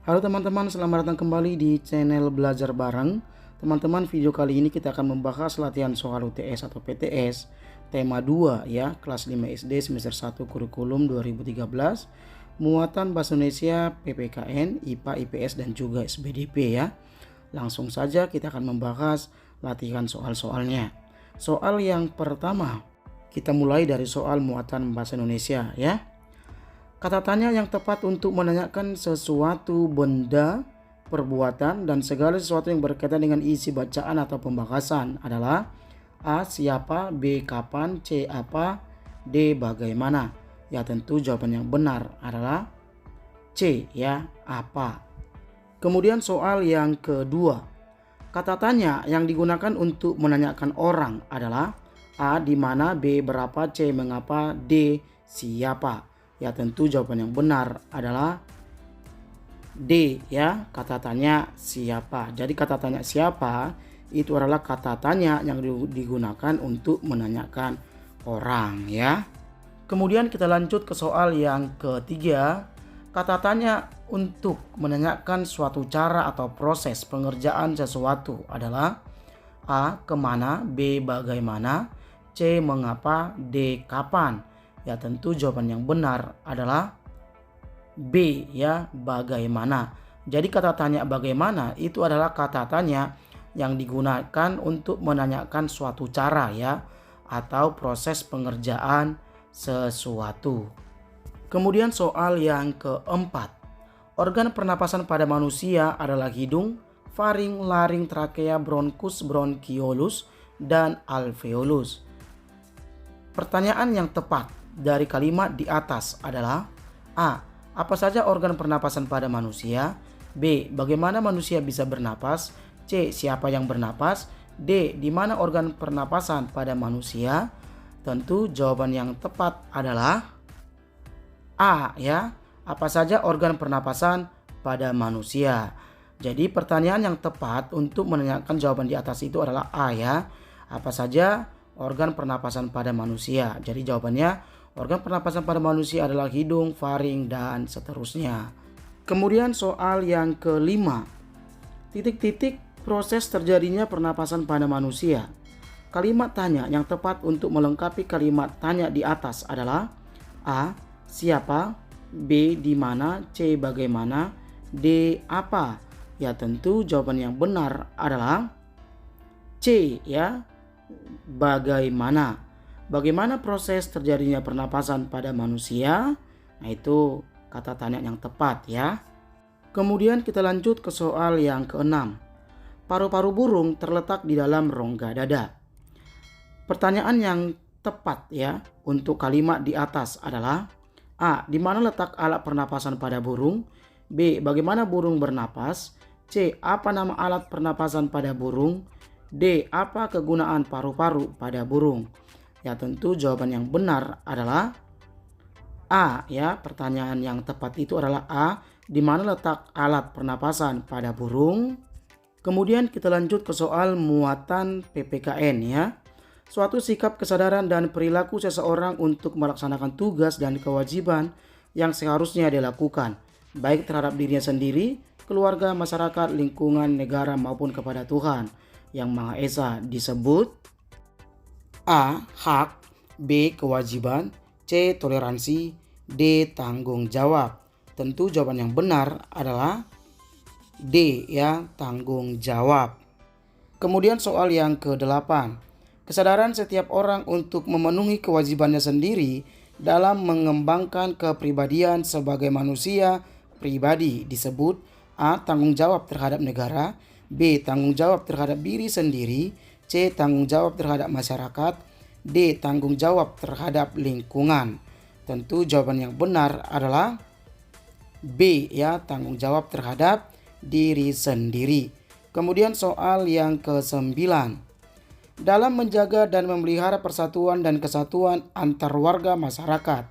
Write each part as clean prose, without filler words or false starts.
Halo teman-teman, selamat datang kembali di channel Belajar Bareng. Teman-teman, video kali ini kita akan membahas latihan soal UTS atau PTS tema 2 ya, kelas 5 SD semester 1 kurikulum 2013, muatan bahasa Indonesia PPKN, IPA, IPS dan juga SBDP ya. Langsung saja kita akan membahas latihan soal-soalnya. Soal yang pertama, kita mulai dari soal muatan bahasa Indonesia ya. Kata tanya yang tepat untuk menanyakan sesuatu benda, perbuatan, dan segala sesuatu yang berkaitan dengan isi bacaan atau pembahasan adalah A. Siapa, B. Kapan, C. Apa, D. Bagaimana. Ya tentu jawaban yang benar adalah C ya, apa. Kemudian soal yang kedua. Kata tanya yang digunakan untuk menanyakan orang adalah A. Di mana, B. Berapa, C. Mengapa, D. Siapa. Ya tentu jawaban yang benar adalah D ya, kata tanya siapa. Jadi kata tanya siapa itu adalah kata tanya yang digunakan untuk menanyakan orang ya. Kemudian kita lanjut ke soal yang ketiga. Kata tanya untuk menanyakan suatu cara atau proses pengerjaan sesuatu adalah A. Kemana, B. Bagaimana, C. Mengapa, D. Kapan. Ya tentu jawaban yang benar adalah B ya, bagaimana. Jadi kata tanya bagaimana itu adalah kata tanya yang digunakan untuk menanyakan suatu cara ya, atau proses pengerjaan sesuatu. Kemudian soal yang keempat. Organ pernapasan pada manusia adalah hidung, faring, laring, trakea, bronkus, bronkiolus, dan alveolus. Pertanyaan yang tepat dari kalimat di atas adalah A. Apa saja organ pernapasan pada manusia? B. Bagaimana manusia bisa bernapas? C. Siapa yang bernapas? D. Di mana organ pernapasan pada manusia? Tentu jawaban yang tepat adalah A ya. Apa saja organ pernapasan pada manusia? Jadi pertanyaan yang tepat untuk menanyakan jawaban di atas itu adalah A ya. Apa saja organ pernapasan pada manusia? Jadi jawabannya organ pernapasan pada manusia adalah hidung, faring, dan seterusnya. Kemudian soal yang kelima. Titik-titik proses terjadinya pernapasan pada manusia. Kalimat tanya yang tepat untuk melengkapi kalimat tanya di atas adalah A. Siapa, B. Di mana, C. Bagaimana, D. Apa. Ya tentu jawaban yang benar adalah C ya, bagaimana. Bagaimana proses terjadinya pernapasan pada manusia? Nah itu kata tanya yang tepat ya. Kemudian kita lanjut ke soal yang keenam. Paru-paru burung terletak di dalam rongga dada. Pertanyaan yang tepat ya untuk kalimat di atas adalah A. Di mana letak alat pernapasan pada burung? B. Bagaimana burung bernapas? C. Apa nama alat pernapasan pada burung? D. Apa kegunaan paru-paru pada burung? Ya tentu jawaban yang benar adalah A ya. Pertanyaan yang tepat itu adalah A. Di mana letak alat pernapasan pada burung? Kemudian kita lanjut ke soal muatan PPKN ya. Suatu sikap kesadaran dan perilaku seseorang untuk melaksanakan tugas dan kewajiban yang seharusnya dilakukan, baik terhadap dirinya sendiri, keluarga, masyarakat, lingkungan, negara maupun kepada Tuhan Yang Maha Esa disebut A. Hak, B. Kewajiban, C. Toleransi, D. Tanggung jawab. Tentu jawaban yang benar adalah D ya, tanggung jawab. Kemudian soal yang ke-8. Kesadaran setiap orang untuk memenuhi kewajibannya sendiri dalam mengembangkan kepribadian sebagai manusia pribadi disebut A. Tanggung jawab terhadap negara, B. Tanggung jawab terhadap diri sendiri, C. Tanggung jawab terhadap masyarakat, D. Tanggung jawab terhadap lingkungan. Tentu jawaban yang benar adalah B ya, tanggung jawab terhadap diri sendiri. Kemudian soal yang ke-9. Dalam menjaga dan memelihara persatuan dan kesatuan antar warga masyarakat,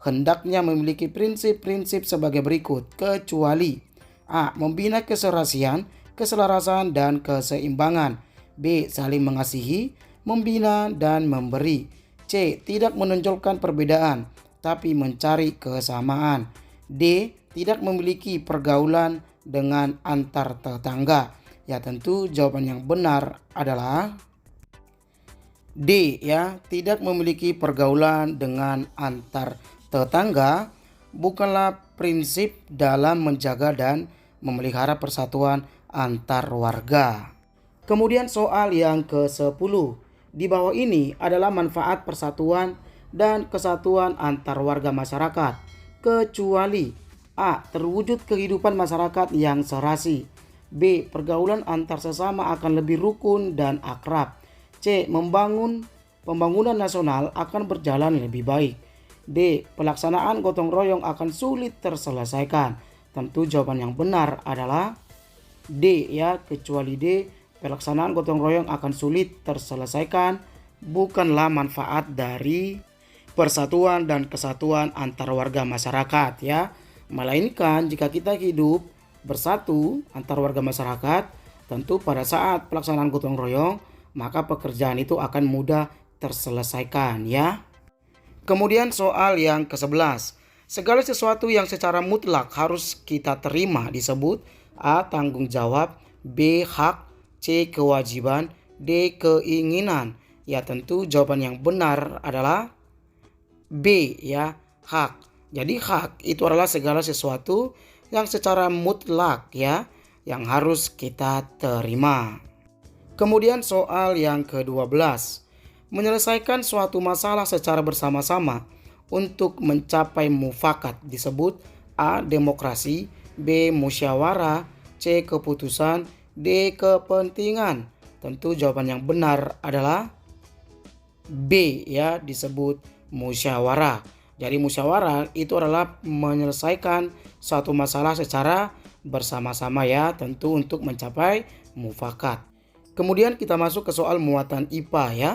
hendaknya memiliki prinsip-prinsip sebagai berikut, kecuali A. Membina keserasian, keselarasan, dan keseimbangan. B. Saling mengasihi, membina, dan memberi. C. Tidak menonjolkan perbedaan, tapi mencari kesamaan. D. tidak memiliki pergaulan dengan antar tetangga. Ya, tentu jawaban yang benar adalah D ya, tidak memiliki pergaulan dengan antar tetangga bukanlah prinsip dalam menjaga dan memelihara persatuan antar warga. Kemudian soal yang ke-10. Di bawah ini adalah manfaat persatuan dan kesatuan antar warga masyarakat, kecuali A. Terwujud kehidupan masyarakat yang serasi. B. Pergaulan antar sesama akan lebih rukun dan akrab. C. Pembangunan nasional akan berjalan lebih baik. D. Pelaksanaan gotong royong akan sulit terselesaikan. Tentu jawaban yang benar adalah D ya, kecuali D. Pelaksanaan gotong royong akan sulit terselesaikan bukanlah manfaat dari persatuan dan kesatuan antar warga masyarakat ya. Melainkan jika kita hidup bersatu antar warga masyarakat, tentu pada saat pelaksanaan gotong royong maka pekerjaan itu akan mudah terselesaikan ya. Kemudian soal yang ke-11. Segala sesuatu yang secara mutlak harus kita terima disebut A. Tanggung jawab, B. Hak, C. Kewajiban, D. Keinginan. Ya, tentu jawaban yang benar adalah B ya, hak. Jadi hak itu adalah segala sesuatu yang secara mutlak ya, yang harus kita terima. Kemudian soal yang ke-12. Menyelesaikan suatu masalah secara bersama-sama untuk mencapai mufakat disebut A. Demokrasi, B. Musyawarah, C. Keputusan, D. Kepentingan. Tentu jawaban yang benar adalah B ya, disebut musyawarah. Jadi musyawarah itu adalah menyelesaikan suatu masalah secara bersama-sama ya, tentu untuk mencapai mufakat. Kemudian kita masuk ke soal muatan IPA ya.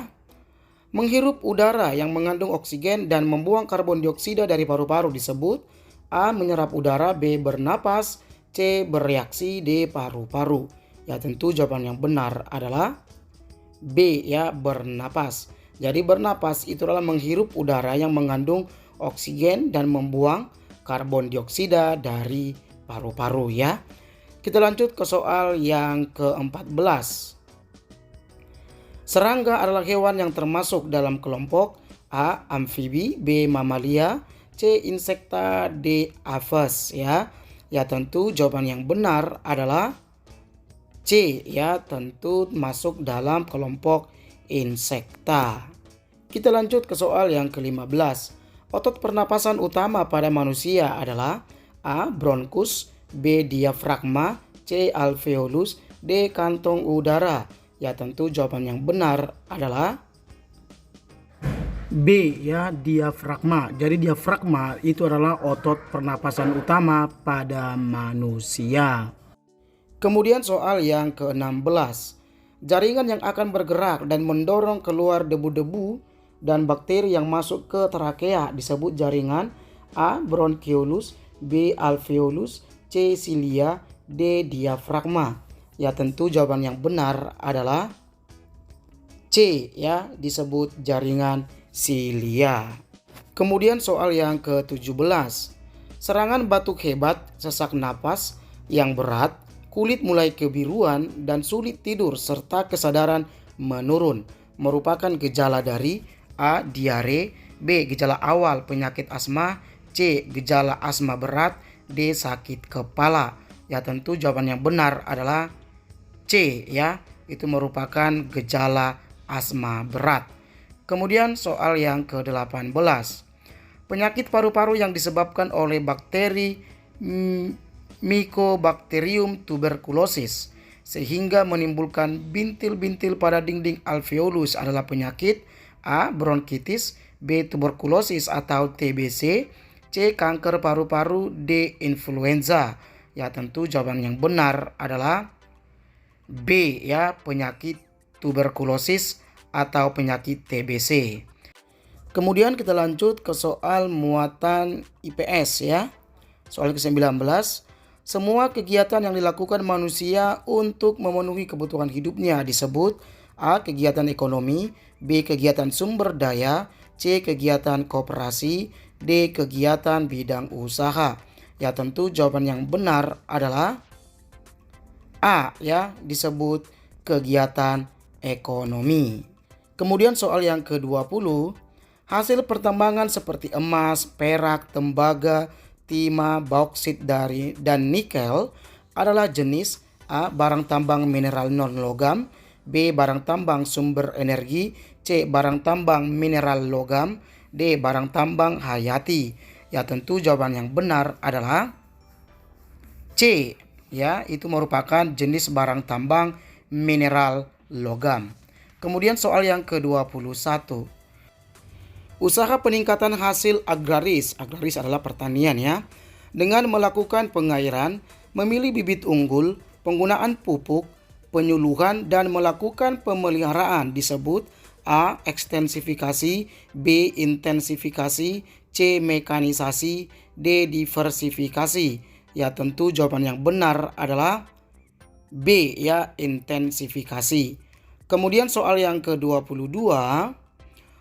Menghirup udara yang mengandung oksigen dan membuang karbon dioksida dari paru-paru disebut A. Menyerap udara, B. Bernapas, C. Bereaksi, D. Paru-paru. Ya, tentu jawaban yang benar adalah B ya, bernapas. Jadi bernapas itu adalah menghirup udara yang mengandung oksigen dan membuang karbon dioksida dari paru-paru ya. Kita lanjut ke soal yang ke-14. Serangga adalah hewan yang termasuk dalam kelompok A. Amfibi, B. Mamalia, C. Insekta, D. Aves ya. Ya, tentu jawaban yang benar adalah C ya, tentu masuk dalam kelompok insekta. Kita lanjut ke soal yang ke-15. Otot pernapasan utama pada manusia adalah A. Bronkus, B. Diafragma, C. Alveolus, D. Kantong udara. Ya, tentu jawaban yang benar adalah B ya, diafragma. Jadi diafragma itu adalah otot pernapasan utama pada manusia. Kemudian soal yang ke-16. Jaringan yang akan bergerak dan mendorong keluar debu-debu dan bakteri yang masuk ke trakea disebut jaringan A. Bronchioles, B. Alveolus, C. Cilia, D. Diafragma. Ya, tentu jawaban yang benar adalah C ya, disebut jaringan silia. Kemudian soal yang ke-17. Serangan batuk hebat, sesak napas yang berat, kulit mulai kebiruan dan sulit tidur serta kesadaran menurun merupakan gejala dari A. Diare, B. Gejala awal penyakit asma, C. Gejala asma berat, D. Sakit kepala. Ya, tentu jawaban yang benar adalah C ya, itu merupakan gejala asma berat. Kemudian soal yang ke-18. Penyakit paru-paru yang disebabkan oleh bakteri Mycobacterium tuberculosis sehingga menimbulkan bintil-bintil pada dinding alveolus adalah penyakit A. Bronkitis, B. Tuberkulosis atau TBC, C. Kanker paru-paru, D. Influenza. Ya, tentu jawaban yang benar adalah B ya, penyakit tuberkulosis atau penyakit TBC. Kemudian kita lanjut ke soal muatan IPS ya. Soal ke-19. Semua kegiatan yang dilakukan manusia untuk memenuhi kebutuhan hidupnya disebut A. Kegiatan ekonomi, B. Kegiatan sumber daya, C. Kegiatan koperasi, D. Kegiatan bidang usaha. Ya tentu jawaban yang benar adalah A ya, disebut kegiatan ekonomi. Kemudian soal yang ke-20, hasil pertambangan seperti emas, perak, tembaga, timah, bauksit dan nikel adalah jenis A. Barang tambang mineral non-logam, B. Barang tambang sumber energi, C. Barang tambang mineral logam, D. Barang tambang hayati. Ya tentu jawaban yang benar adalah C. Ya, itu merupakan jenis barang tambang mineral logam. Kemudian soal yang ke-21. Usaha peningkatan hasil agraris. Agraris adalah pertanian ya. Dengan melakukan pengairan, memilih bibit unggul, penggunaan pupuk, penyuluhan dan melakukan pemeliharaan disebut A. Ekstensifikasi, B. Intensifikasi, C. Mekanisasi, D. Diversifikasi. Ya tentu jawaban yang benar adalah B ya, intensifikasi. Kemudian soal yang ke-22,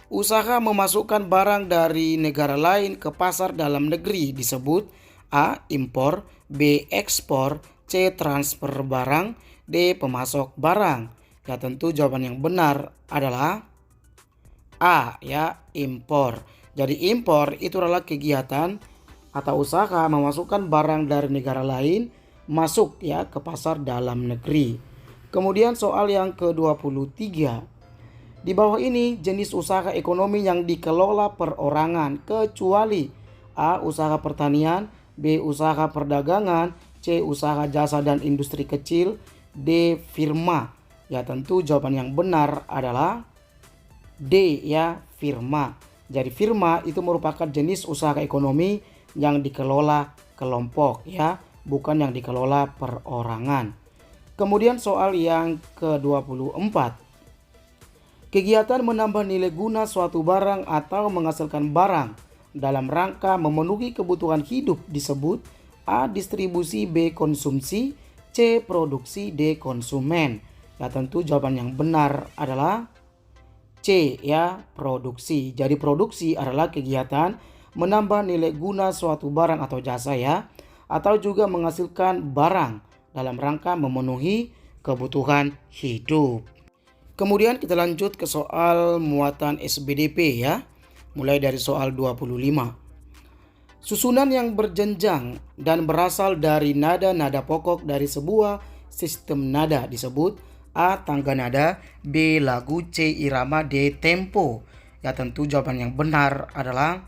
usaha memasukkan barang dari negara lain ke pasar dalam negeri disebut A. Impor, B. Ekspor, C. Transfer barang, D. Pemasok barang. Ya tentu jawaban yang benar adalah A ya, impor. Jadi impor itu adalah kegiatan atau usaha memasukkan barang dari negara lain masuk ya ke pasar dalam negeri. Kemudian soal yang ke-23. Di bawah ini jenis usaha ekonomi yang dikelola perorangan kecuali A. Usaha pertanian, B. Usaha perdagangan, C. Usaha jasa dan industri kecil, D. Firma. Ya tentu jawaban yang benar adalah D ya, firma. Jadi firma itu merupakan jenis usaha ekonomi yang dikelola kelompok ya, bukan yang dikelola perorangan. Kemudian soal yang ke-24. Kegiatan menambah nilai guna suatu barang atau menghasilkan barang dalam rangka memenuhi kebutuhan hidup disebut A. Distribusi, B. Konsumsi, C. Produksi, D. Konsumen. Ya tentu jawaban yang benar adalah C ya, produksi. Jadi produksi adalah kegiatan menambah nilai guna suatu barang atau jasa ya, atau juga menghasilkan barang dalam rangka memenuhi kebutuhan hidup. Kemudian kita lanjut ke soal muatan SBDP ya, mulai dari soal 25. Susunan yang berjenjang dan berasal dari nada-nada pokok dari sebuah sistem nada disebut A. Tangga nada, B. Lagu, C. Irama, D. Tempo. Ya tentu jawaban yang benar adalah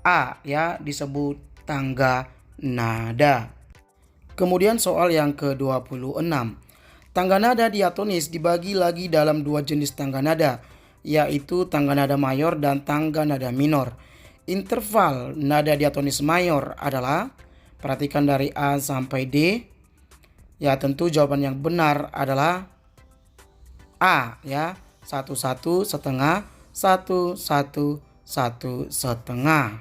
A ya, disebut tangga nada. Kemudian soal yang ke-26. Tangga nada diatonis dibagi lagi dalam dua jenis tangga nada, yaitu tangga nada mayor dan tangga nada minor. Interval nada diatonis mayor adalah, perhatikan dari A sampai D. Ya tentu jawaban yang benar adalah A ya, 1 1 setengah, 1 1 1 setengah.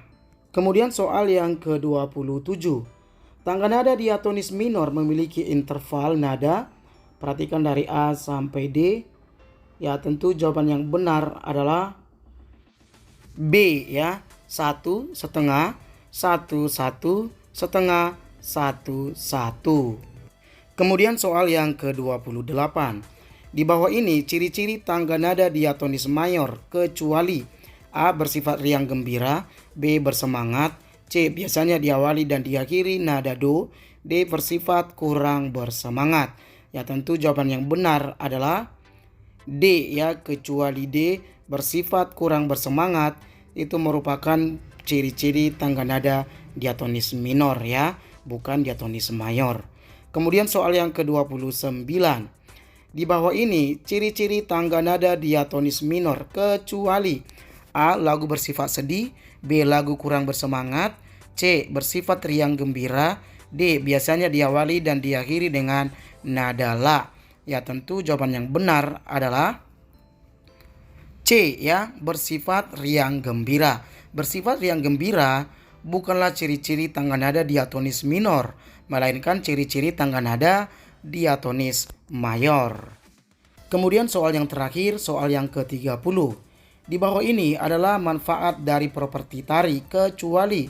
Kemudian soal yang ke-27. Tangga nada diatonis minor memiliki interval nada, perhatikan dari A sampai D. Ya tentu jawaban yang benar adalah B ya, 1 setengah, 1 1 setengah, 1 1. Kemudian soal yang ke-28. Di bawah ini ciri-ciri tangga nada diatonis mayor kecuali A. Bersifat riang gembira, B. Bersemangat, C. Biasanya diawali dan diakhiri nada do, D. Bersifat kurang bersemangat. Ya tentu jawaban yang benar adalah D ya, kecuali D. Bersifat kurang bersemangat itu merupakan ciri-ciri tangga nada diatonis minor ya, bukan diatonis mayor. Kemudian soal yang ke-29. Di bawah ini ciri-ciri tangga nada diatonis minor kecuali A. Lagu bersifat sedih, B. Lagu kurang bersemangat, C. Bersifat riang gembira, D. Biasanya diawali dan diakhiri dengan nada la. Ya tentu jawaban yang benar adalah C ya, bersifat riang gembira. Bersifat riang gembira bukanlah ciri-ciri tangga nada diatonis minor, melainkan ciri-ciri tangga nada diatonis mayor. Kemudian soal yang terakhir, soal yang ke-30. Di bawah ini adalah manfaat dari properti tari kecuali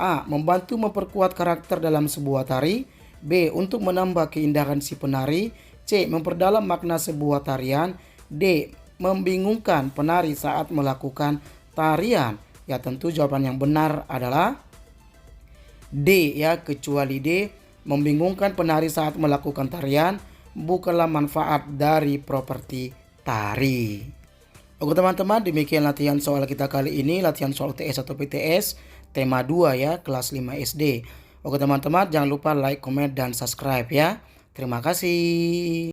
A. Membantu memperkuat karakter dalam sebuah tari. B. Untuk menambah keindahan si penari. C. Memperdalam makna sebuah tarian. D. Membingungkan penari saat melakukan tarian. Ya, tentu jawaban yang benar adalah D ya, kecuali D. Membingungkan penari saat melakukan tarian bukanlah manfaat dari properti tari. Oke teman-teman, demikian latihan soal kita kali ini, latihan soal UTS atau PTS tema 2 ya, kelas 5 SD. Oke teman-teman, jangan lupa like, comment, dan subscribe ya. Terima kasih.